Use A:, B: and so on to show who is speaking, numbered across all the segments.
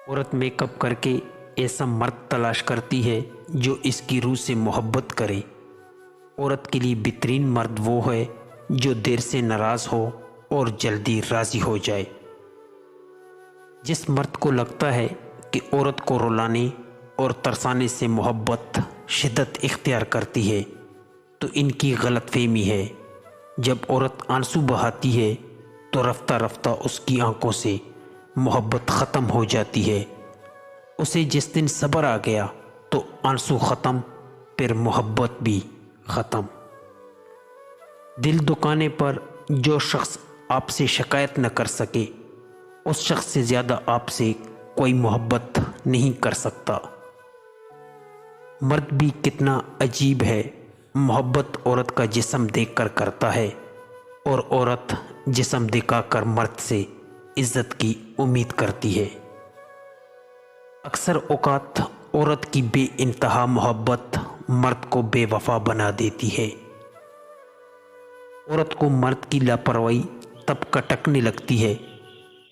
A: عورت make up کر کے ایسا مرد تلاش کرتی ہے جو اس کی روح سے محبت کرے۔ عورت کے لیے بہترین مرد وہ ہے جو دیر سے ناراض ہو اور جلدی راضی ہو جائے۔ جس مرد کو لگتا ہے کہ عورت کو رلانے اور ترسانے سے محبت شدت اختیار کرتی ہے تو ان کی غلط فہمی ہے۔ جب عورت آنسو بہاتی ہے تو رفتہ رفتہ اس کی آنکھوں سے محبت ختم ہو جاتی ہے۔ اسے جس دن صبر آ گیا تو آنسو ختم، پھر محبت بھی ختم۔ دل دکانے پر جو شخص آپ سے شکایت نہ کر سکے اس شخص سے زیادہ آپ سے کوئی محبت نہیں کر سکتا۔ مرد بھی کتنا عجیب ہے، محبت عورت کا جسم دیکھ کر کرتا ہے اور عورت جسم دکھا کر مرد سے عزت کی امید کرتی ہے۔ اکثر اوقات عورت کی بے انتہا محبت مرد کو بے وفا بنا دیتی ہے۔ عورت کو مرد کی لاپرواہی تب کٹکنے لگتی ہے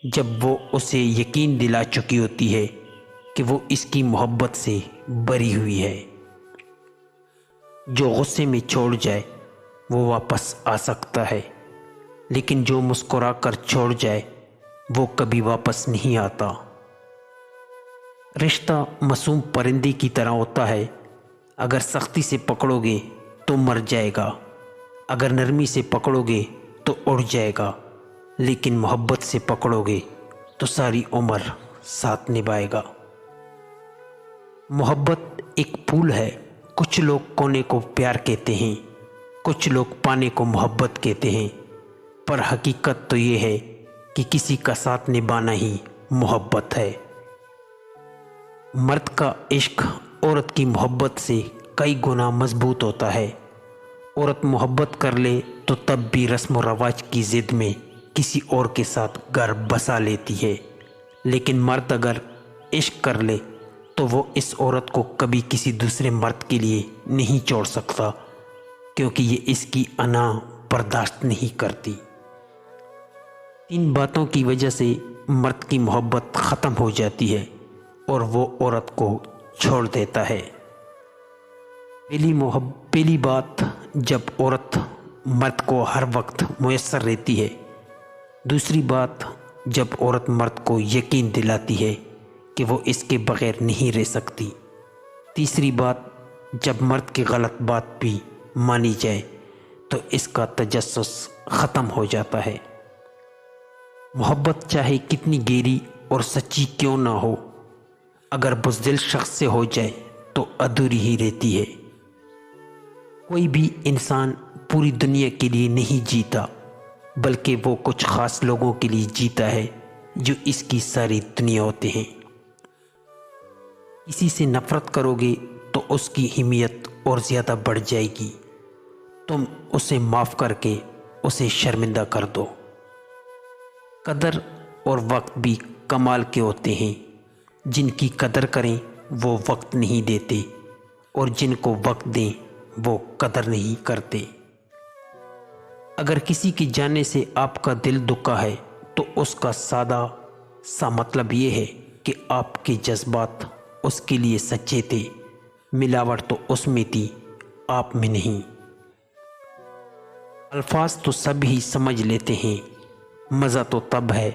A: جب وہ اسے یقین دلا چکی ہوتی ہے کہ وہ اس کی محبت سے بری ہوئی ہے۔ جو غصے میں چھوڑ جائے وہ واپس آ سکتا ہے، لیکن جو مسکرا کر چھوڑ جائے وہ کبھی واپس نہیں آتا۔ رشتہ معصوم پرندے کی طرح ہوتا ہے، اگر سختی سے پکڑو گے تو مر جائے گا، اگر نرمی سے پکڑو گے تو اڑ جائے گا، لیکن محبت سے پکڑو گے تو ساری عمر ساتھ نبھائے گا۔ محبت ایک پھول ہے، کچھ لوگ کونے کو پیار کہتے ہیں، کچھ لوگ پانے کو محبت کہتے ہیں، پر حقیقت تو یہ ہے کہ کسی کا ساتھ نبھانا ہی محبت ہے۔ مرد کا عشق عورت کی محبت سے کئی گنا مضبوط ہوتا ہے۔ عورت محبت کر لے تو تب بھی رسم و رواج کی ضد میں کسی اور کے ساتھ گھر بسا لیتی ہے، لیکن مرد اگر عشق کر لے تو وہ اس عورت کو کبھی کسی دوسرے مرد کے لیے نہیں چھوڑ سکتا، کیونکہ یہ اس کی انا برداشت نہیں کرتی۔ تین باتوں کی وجہ سے مرد کی محبت ختم ہو جاتی ہے اور وہ عورت کو چھوڑ دیتا ہے۔ پہلی بات، جب عورت مرد کو ہر وقت میسر رہتی ہے۔ دوسری بات، جب عورت مرد کو یقین دلاتی ہے کہ وہ اس کے بغیر نہیں رہ سکتی۔ تیسری بات، جب مرد کی غلط بات بھی مانی جائے تو اس کا تجسس ختم ہو جاتا ہے۔ محبت چاہے کتنی گہری اور سچی کیوں نہ ہو، اگر بزدل شخص سے ہو جائے تو ادھوری ہی رہتی ہے۔ کوئی بھی انسان پوری دنیا کے لیے نہیں جیتا، بلکہ وہ کچھ خاص لوگوں کے لیے جیتا ہے جو اس کی ساری دنیا ہوتے ہیں۔ کسی سے نفرت کرو گے تو اس کی اہمیت اور زیادہ بڑھ جائے گی۔ تم اسے معاف کر کے اسے شرمندہ کر دو۔ قدر اور وقت بھی کمال کے ہوتے ہیں، جن کی قدر کریں وہ وقت نہیں دیتے، اور جن کو وقت دیں وہ قدر نہیں کرتے۔ اگر کسی کے جانے سے آپ کا دل دکھا ہے تو اس کا سادہ سا مطلب یہ ہے کہ آپ کے جذبات اس کے لیے سچے تھے، ملاوٹ تو اس میں تھی، آپ میں نہیں۔ الفاظ تو سب ہی سمجھ لیتے ہیں، مزہ تو تب ہے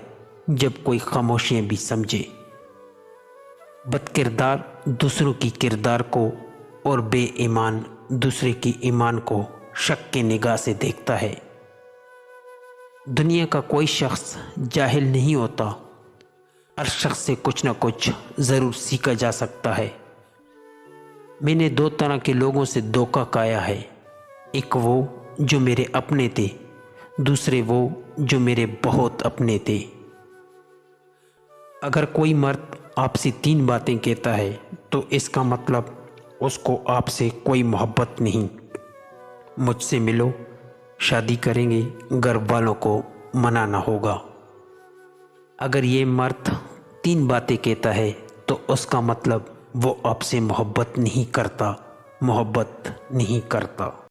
A: جب کوئی خاموشیاں بھی سمجھے۔ بد کردار دوسروں کی کردار کو اور بے ایمان دوسرے کی ایمان کو شک کے نگاہ سے دیکھتا ہے۔ دنیا کا کوئی شخص جاہل نہیں ہوتا، ہر شخص سے کچھ نہ کچھ ضرور سیکھا جا سکتا ہے۔ میں نے دو طرح کے لوگوں سے دھوکہ کھایا ہے، ایک وہ جو میرے اپنے تھے، دوسرے وہ جو میرے بہت اپنے تھے۔ اگر کوئی مرد آپ سے تین باتیں کہتا ہے تو اس کا مطلب اس کو آپ سے کوئی محبت نہیں۔ مجھ سے ملو، شادی کریں گے، گھر والوں کو منانا ہوگا۔ اگر یہ مرد تین باتیں کہتا ہے تو اس کا مطلب وہ آپ سے محبت نہیں کرتا، محبت نہیں کرتا۔